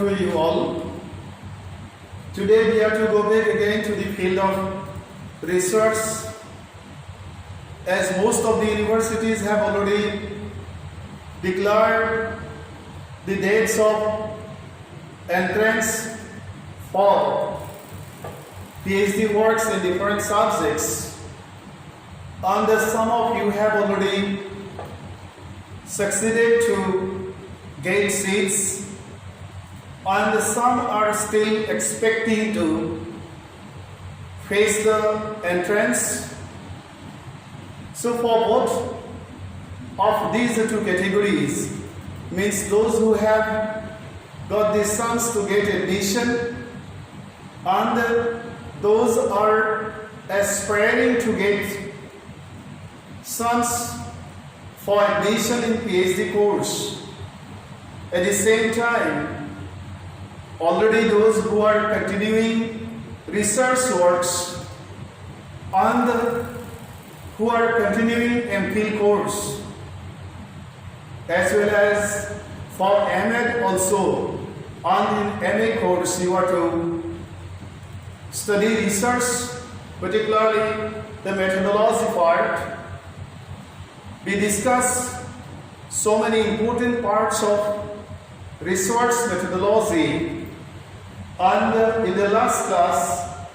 to you all. Today we have to go back again to the field of research, as most of the universities have already declared the dates of entrance for PhD works in different subjects, and some of you have already succeeded to gain seats, and some are still expecting to face the entrance. So for both of these two categories, means those who have got the chance to get admission and those are aspiring to get chance for admission in PhD course. At the same time, already those who are continuing research works and who are continuing MPhil course, as well as for MAd also. And in MA course you are to study research, particularly the methodology part. We discuss so many important parts of research methodology, and in the last class,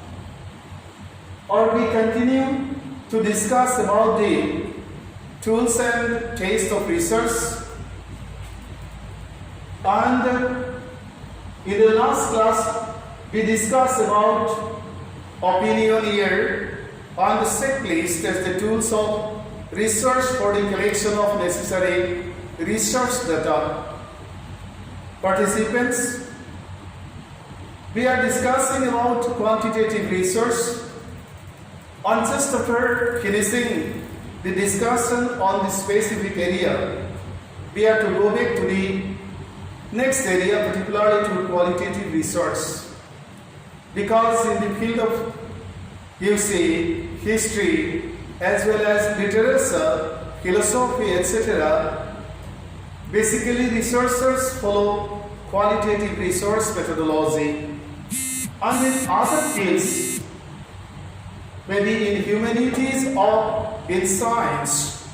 or we continue to discuss about the tools and taste of research. And in the last class, we discussed about opinioneer and the checklist as the tools of research for the collection of necessary research data. Participants, we are discussing about quantitative research, and just after finishing the discussion on the specific area, we have to go back to the next area, particularly to qualitative research. Because in the field of history, as well as literature, philosophy, etc., basically researchers follow qualitative research methodology. And in other fields, maybe in humanities or in science,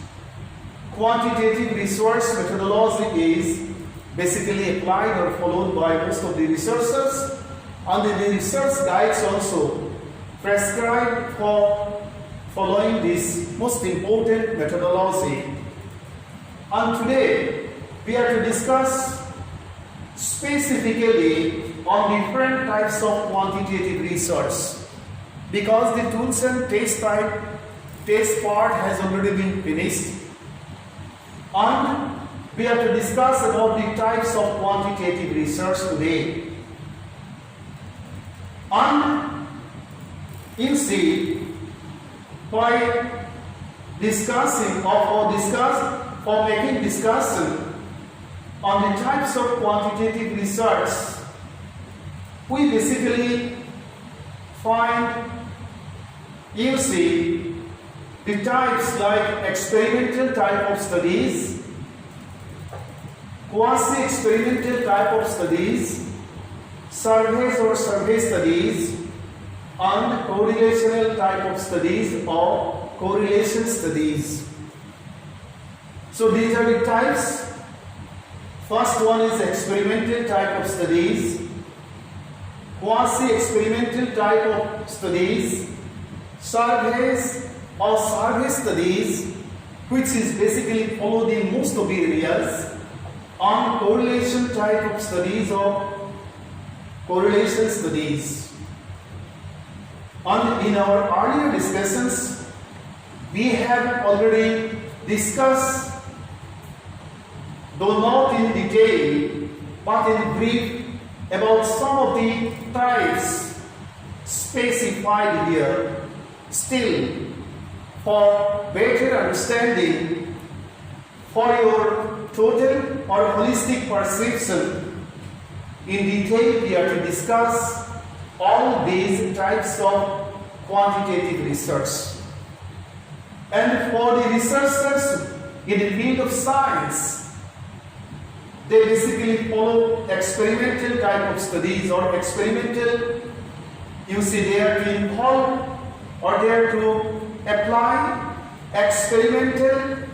quantitative research methodology is basically applied or followed by most of the researchers, and the research guides also prescribed for following this most important methodology. And today we are to discuss specifically on different types of quantitative research, because the tools and test part has already been finished, and we have to discuss about the types of quantitative research today. And instead, by discussing or making discussion on the types of quantitative research, we basically find the types like experimental type of studies, quasi-experimental type of studies, surveys or survey studies, and correlational type of studies or correlation studies. So these are the types. First one is experimental type of studies, quasi-experimental type of studies, surveys or survey studies, which is basically followed in most of the areas, and correlation type of studies or correlation studies. And in our earlier discussions, we have already discussed, though not in detail, but in brief, about some of the types specified here. Still, for better understanding, for your total or holistic perception, in detail we are to discuss all these types of quantitative research. And for the researchers in the field of science, they basically follow experimental type of studies or experimental, they are to involve or they are to apply experimental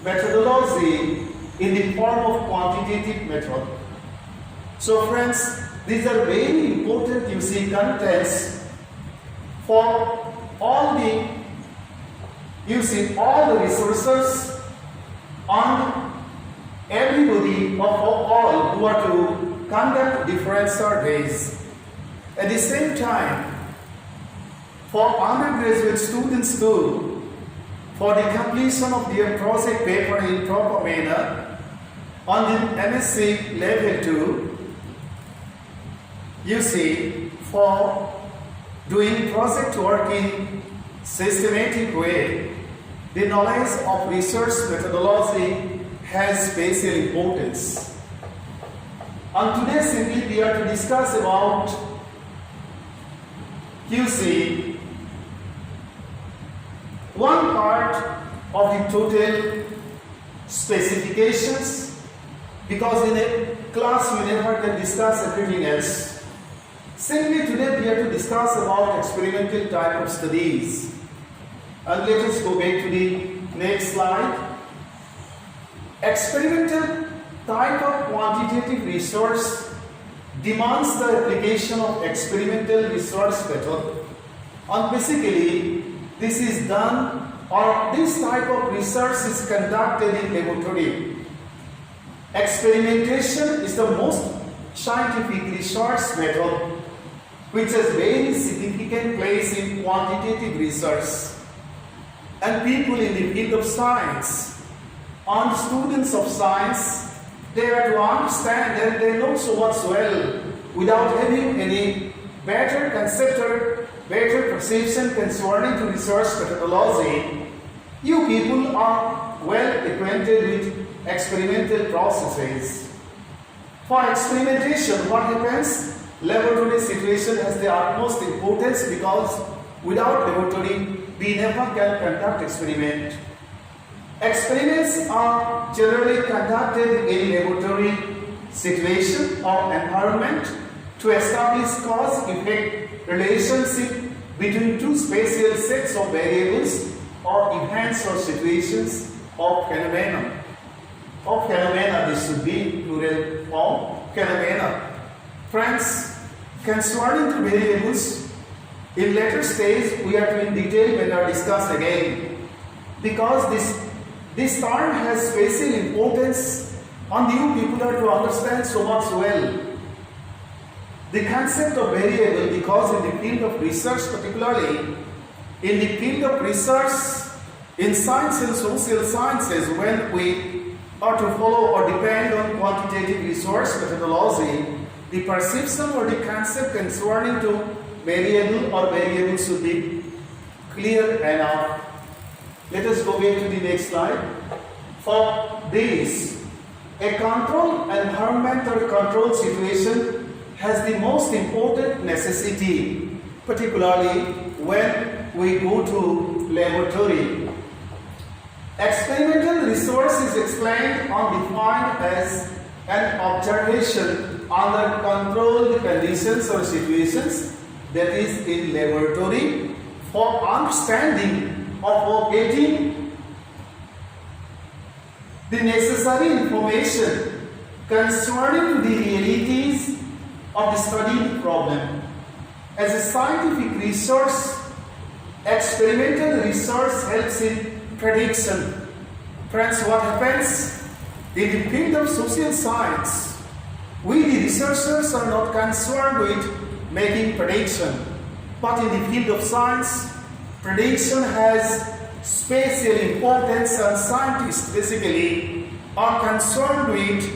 methodology in the form of quantitative method. So friends, these are very important contents for all the all the resources on everybody of all who are to conduct different surveys. At the same time, for undergraduate students too, for the completion of their project paper in proper manner on the MSc level 2, for doing project work in systematic way, the knowledge of research methodology has special importance. And today simply we are to discuss about one part of the total specifications, because in a class we never can discuss everything else. Simply today we are to discuss about experimental type of studies. And let us go back to the next slide. Experimental type of quantitative research demands the application of experimental research method. And basically, this is done, or this type of research is conducted in laboratory. Experimentation is the most scientific research method which has very significant place in quantitative research. And people in the field of science and students of science, they have to understand that they know so much well without having any better concept or better perception concerning to research methodology. You people are well acquainted with experimental processes. For experimentation, what happens? Laboratory situation has the utmost importance, because without laboratory, we never can conduct experiment. Experiments are generally conducted in laboratory situation or environment to establish cause-effect relationship between two spatial sets of variables or events or situations of phenomena. Of phenomena, this should be plural form, phenomena. Friends, concerning the variables, in later stage we are to in detail when discuss again, because this term has special importance and you people are to understand so much well the concept of variable, because in the field of research, particularly in the field of research in science and social sciences, when we are to follow or depend on quantitative research methodology, the perception or the concept concerning to variable or variables should be clear enough. Let us go back to the next slide. For this, a control environment or control situation has the most important necessity, particularly when we go to laboratory. Experimental research is explained or defined as an observation under controlled conditions or situations, that is in laboratory, for understanding or getting the necessary information concerning the realities of the studied problem. As a scientific research, experimental research helps in prediction. Friends, what happens in the field of social science? We, the researchers, are not concerned with making prediction, but in the field of science, prediction has special importance, and scientists basically are concerned with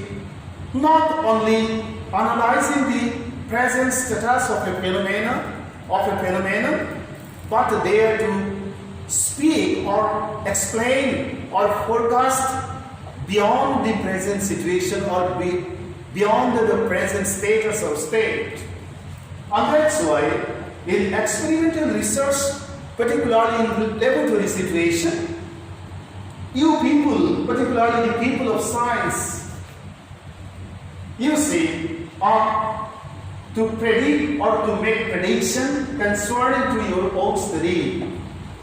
not only analyzing the present status of a phenomenon, but they are to speak or explain or forecast beyond the present situation or beyond the present status or state. And that's why in experimental research, particularly in laboratory situation, you people, particularly the people of science, You see, to predict or to make prediction concerning to your own study.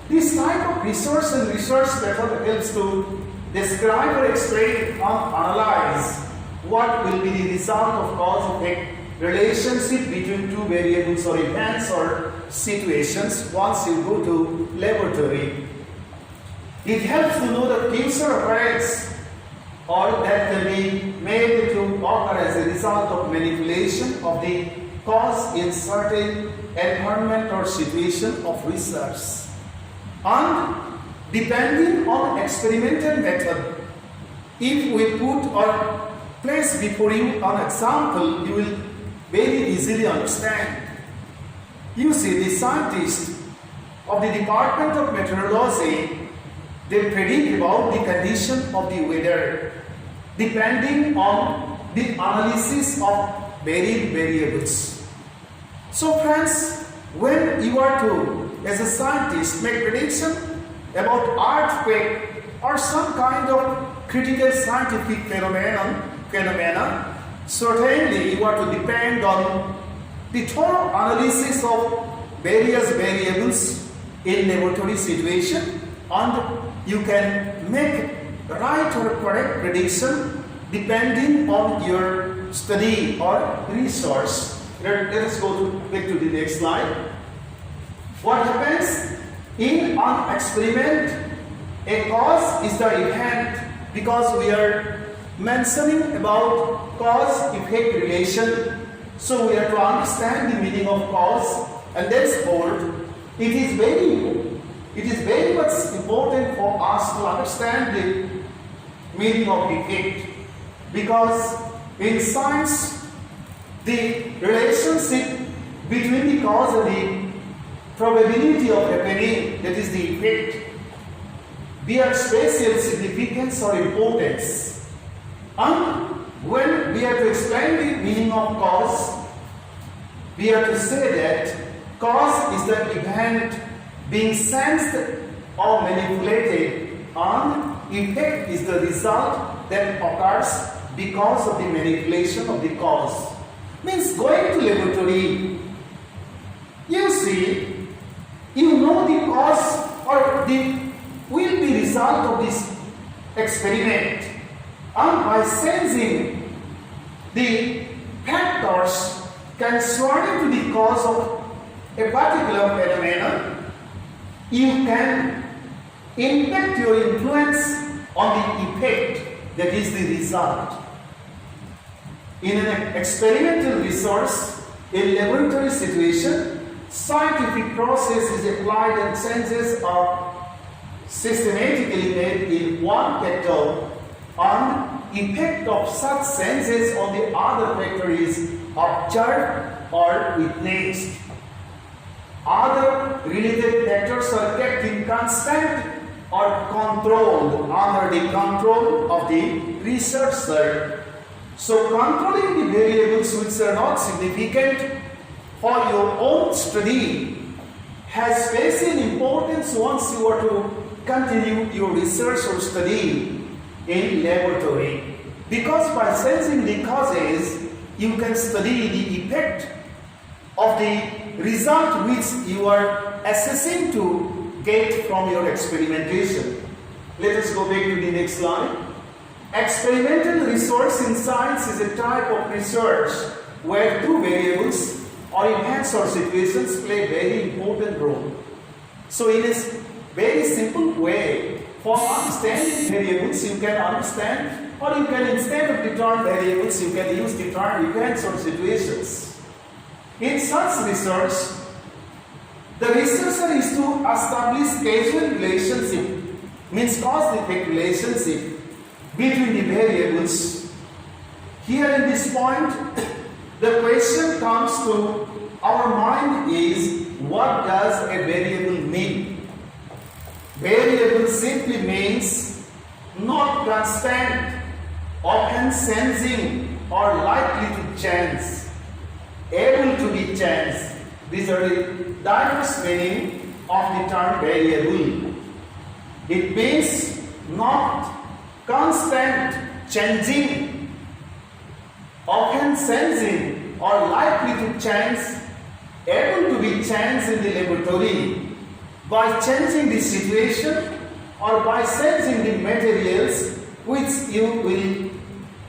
This type of resource and research method helps to describe or explain or analyze what will be the result of cause-effect relationship between two variables or events or situations once you go to laboratory. It helps to know the future occurrence or that can be made to occur as a result of manipulation of the cause in certain environment or situation of research. And depending on experimental method, if we put or place before you an example, you will very easily understand. You see, the scientists of the Department of Meteorology, they predict about the condition of the weather depending on the analysis of varied variables. So friends, when you are to, as a scientist, make prediction about earthquake or some kind of critical scientific phenomena, certainly you are to depend on the thorough analysis of various variables in laboratory situation, and you can make right or correct prediction depending on your study or resource. Let us go back to the next slide. What happens in an experiment? A cause is the event, because we are mentioning about cause-effect relation. So we have to understand the meaning of cause, and thenceforth it is very much important for us to understand the meaning of effect, because in science the relationship between the cause and the probability of happening, that is the effect, bear special significance or importance. And when we have to explain the meaning of cause, we have to say that cause is the event being sensed or manipulated, and effect is the result that occurs because of the manipulation of the cause. Means going to laboratory, you see, you know the cause or the will be result of this experiment, and by sensing the factors concerning to the cause of a particular phenomenon, you can impact your influence on the effect, that is the result. In an experimental resource, in laboratory situation, scientific process is applied and changes are systematically made in one factor, and effect of such changes on the other factor is observed or witnessed. Other related factors are kept in constant or controlled under the control of the researcher. So controlling the variables which are not significant for your own study has special importance once you are to continue your research or study in laboratory. Because by sensing the causes, you can study the effect of the result which you are assessing to get from your experimentation. Let us go back to the next slide. Experimental research in science is a type of research where two variables or events or situations play a very important role. So in a very simple way, for understanding variables, you can understand, or you can, instead of the term variables, you can use the term events or situations. In such research, the researcher is to establish causal relationship, means cause-effect relationship between the variables. Here in this point, the question comes to our mind is, what does a variable mean? Variable simply means not constant, often changing or likely to change, able to be changed. These are the diverse meaning of the term variable. It means not constant, changing, often sensing or likely to change, able to be changed in the laboratory by changing the situation or by sensing the materials which you will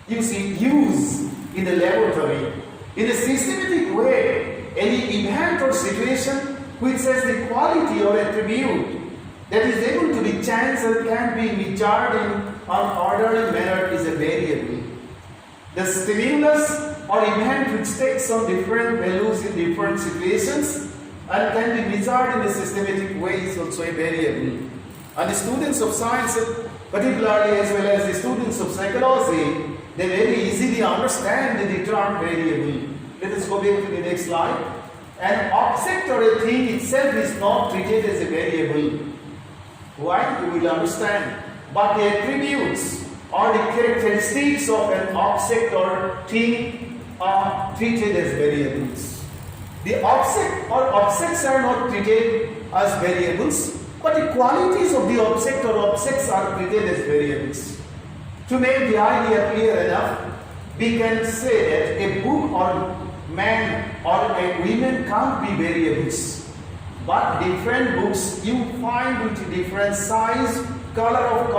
use in the laboratory. In a systematic way, any event or situation which has the quality or attribute that is able to be changed and can be measured in an orderly manner is a variable. The stimulus or event which takes on different values in different situations and can be measured in a systematic way is also a variable. And the students of science, particularly as well as the students of psychology, they very easily understand the term variable. Let us go back to the next slide. An object or a thing itself is not treated as a variable. Why? You will understand. But the attributes or the characteristics of an object or thing are treated as variables. The object or objects are not treated as variables, but the qualities of the object or objects are treated as variables. To make the idea clear enough, we can say that a book or man or a woman can't be variables. But different books you find with different size, color of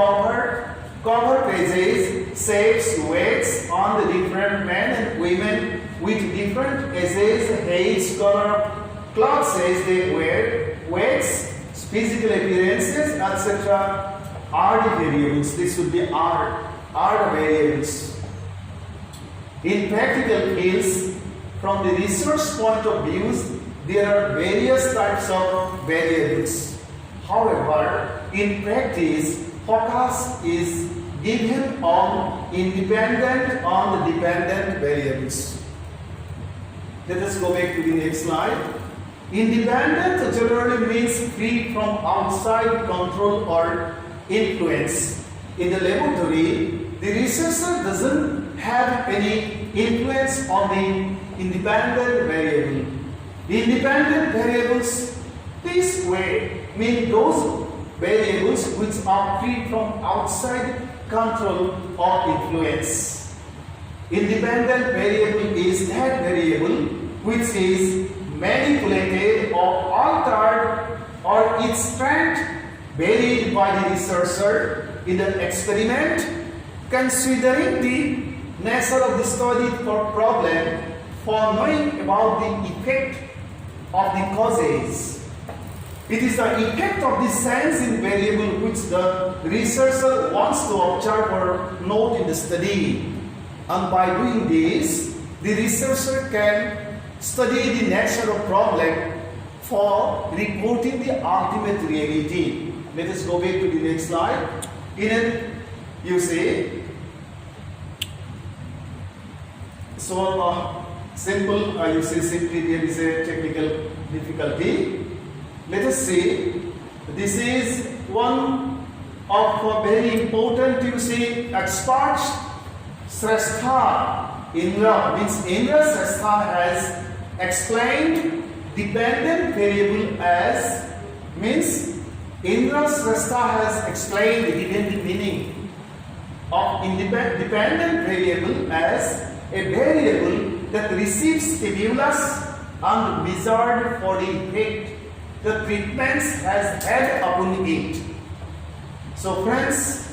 cover pages, shapes, weights on the different men and women with different ages, age, color, clothes they wear, weights, physical appearances, etc. are the variables. This would be are the variables. In practical fields, from the research point of view, there are various types of variables. However, in practice, focus is given on independent on the dependent variables. Let us go back to the next slide. Independent generally means free from outside control or influence. In the laboratory, the researcher doesn't have any influence on the independent variable. The independent variables this way mean those variables which are free from outside control or influence. Independent variable is that variable which is manipulated or altered or its strength varied by the researcher in the experiment, considering the nature of the studied problem for knowing about the effect of the causes. It is the effect of the sense in variable which the researcher wants to observe or note in the study. And by doing this, the researcher can study the nature of problem for reporting the ultimate reality. Let us go back to the next slide. In it, you see, so simple, you say simply there is a technical difficulty. Let us see, this is one of very important, you see, experts, Shrestha Indra, means Indra Shrestha has explained dependent variable as, means Indra Shrestha has explained the hidden meaning of dependent variable as a variable that receives stimulus and measured for the effect the treatments has had upon it. So friends,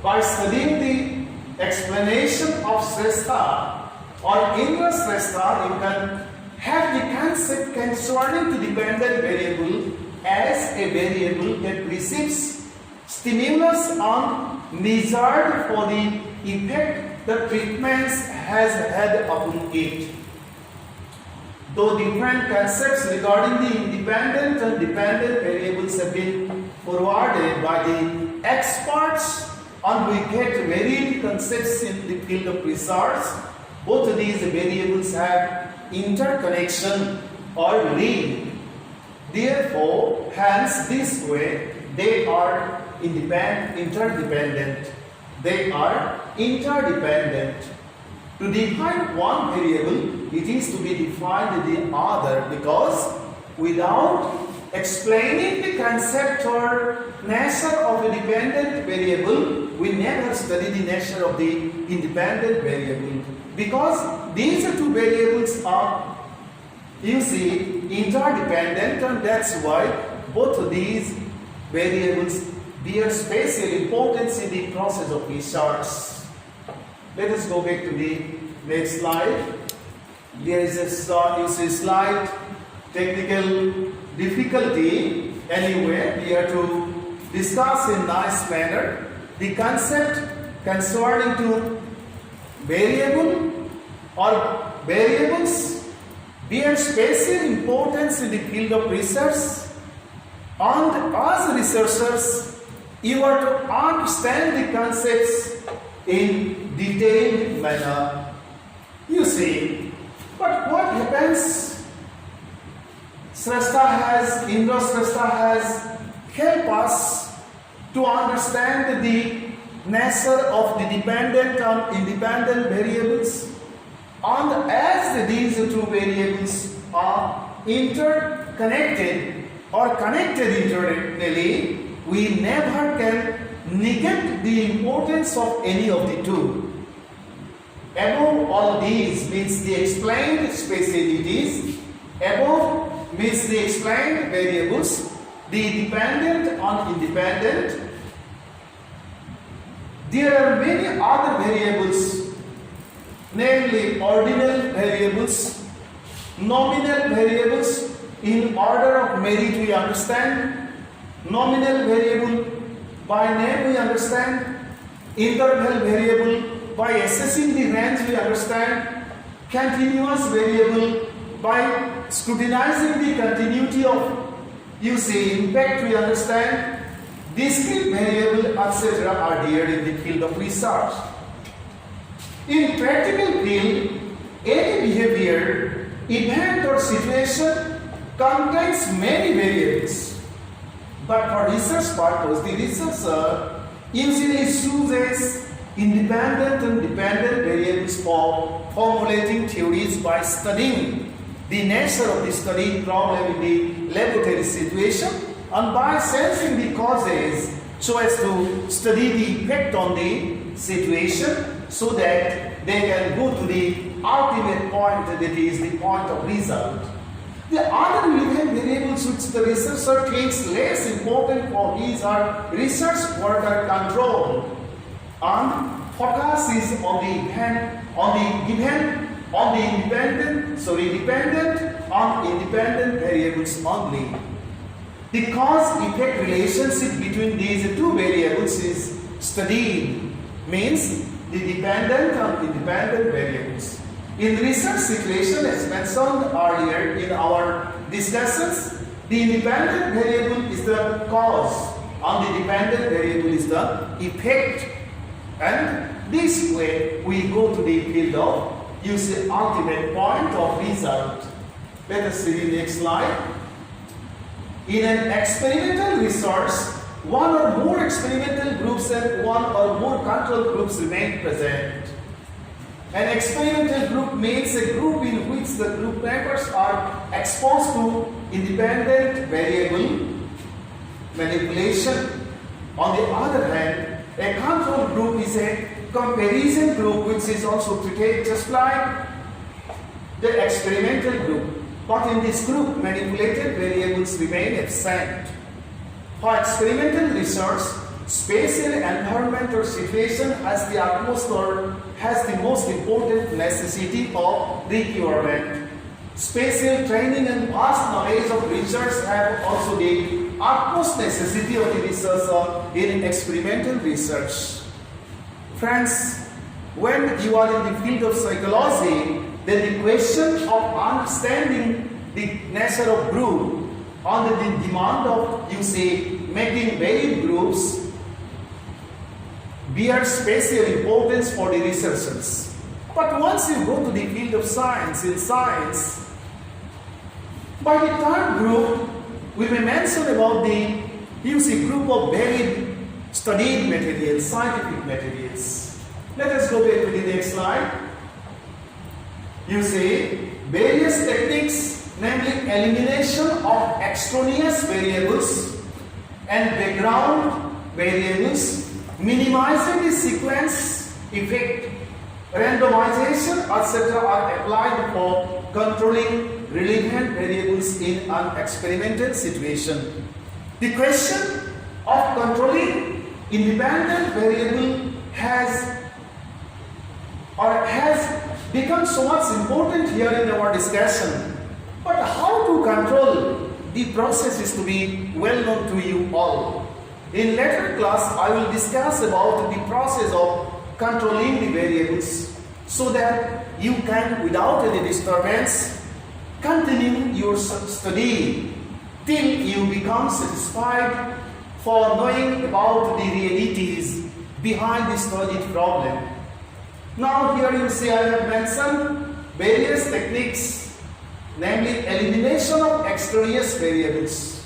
by studying the explanation of Shrestha or Indra Shrestha, you can have the concept concerning the dependent variable as a variable that receives stimulus and measured for the effect the treatments has had upon it. Though different concepts regarding the independent and dependent variables have been forwarded by the experts and we get varied concepts in the field of research, both of these variables have interconnection or link. Therefore, hence this way, they are interdependent. They are interdependent. To define one variable, it is to be defined the other, because without explaining the concept or nature of a dependent variable, we never study the nature of the independent variable. because these two variables are, you see, interdependent, and that's why both of these variables bear spatial importance in the process of research. Let us go back to the next slide. There is a you see, slight technical difficulty. Anyway, we have to discuss in nice manner the concept concerning to variable or variables bear spatial importance in the field of research, and as researchers you are to understand the concepts in detailed manner. You see, but what happens? Indra Shrestha has helped us to understand the nature of the dependent and independent variables, and as these two variables are interconnected or connected internally, we never can negate the importance of any of the two. Above all these means the explained specialities, above means the explained variables, the dependent and independent. There are many other variables, namely ordinal variables, nominal variables. In order of merit we understand, nominal variable by name we understand, interval variable by assessing the range we understand, continuous variable by scrutinizing the continuity of, you see, impact we understand, discrete variable, etc. are there in the field of research. In practical field, any behavior, event or situation contains many variables. But for research purpose, the researcher usually chooses independent and dependent variables for formulating theories by studying the nature of the study problem in the laboratory situation, and by sensing the causes so as to study the effect on the situation, so that they can go to the ultimate point, that is the point of result. The other relevant variables which the researcher takes less important for his or research work are control, and focuses on the event, on the dependent and independent variables only. The cause-effect relationship between these two variables is studied, means the dependent and independent variables. In research situation, as mentioned earlier in our discussions, the independent variable is the cause and the dependent variable is the effect. And this way we go to the field of, you see, ultimate point of result. Let us see the next slide. In an experimental research, one or more experimental groups and one or more control groups remain present. An experimental group means a group in which the group members are exposed to independent variable manipulation. On the other hand, a control group is a comparison group which is also treated just like the experimental group. But in this group, manipulated variables remain absent. For experimental research, spatial environment or situation has the utmost or has the most important necessity of requirement. Spatial training and vast knowledge of research have also the utmost necessity of the researcher in experimental research. Friends, when you are in the field of psychology, then the question of understanding the nature of group on the demand of, you say, making varied groups bears spatial importance for the researchers. But once you go to the field of science, in science, by the third group, we may mention about the, you see, group of varied studied materials, scientific materials. Let us go back to the next slide. You see, various techniques, namely elimination of extraneous variables and background variables, minimizing the sequence effect, randomization, etc. are applied for controlling relevant variables in an experimental situation. The question of controlling independent variable has become so much important here in our discussion. But how to control the process is to be well known to you all. In later class, I will discuss about the process of controlling the variables so that you can, without any disturbance, continue your study till you become satisfied for knowing about the realities behind the studied problem. Now here you see I have mentioned various techniques, namely elimination of extraneous variables.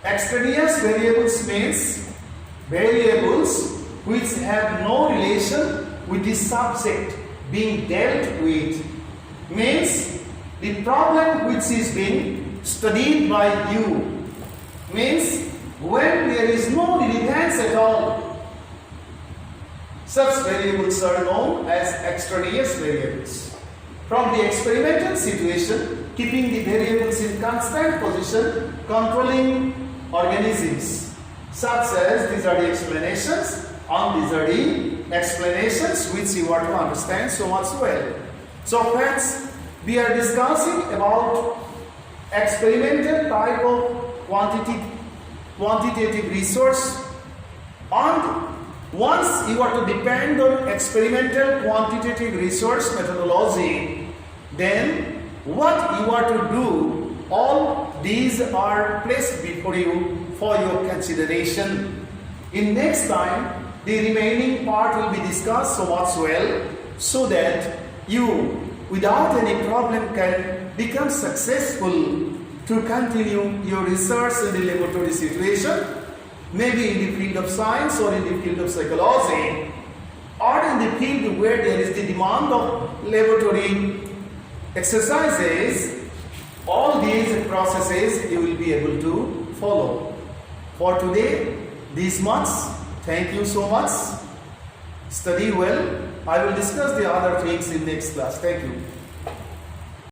Extraneous variables means variables which have no relation with the subject being dealt with. Means the problem which is being studied by you. Means when there is no relevance at all, such variables are known as extraneous variables. From the experimental situation, keeping the variables in constant position, controlling organisms, such as these are the explanations, and these are the explanations which you are to understand so much well. So friends, we are discussing about experimental type of quantitative resource, and once you are to depend on experimental quantitative resource methodology, then what you are to do, all these are placed before you for your consideration. In next time, the remaining part will be discussed so much well, so that you, without any problem, can become successful to continue your research in the laboratory situation, maybe in the field of science or in the field of psychology, or in the field where there is the demand of laboratory exercises. All these processes you will be able to follow. For today, this much. Thank you so much. Study well. I will discuss the other things in next class. Thank you.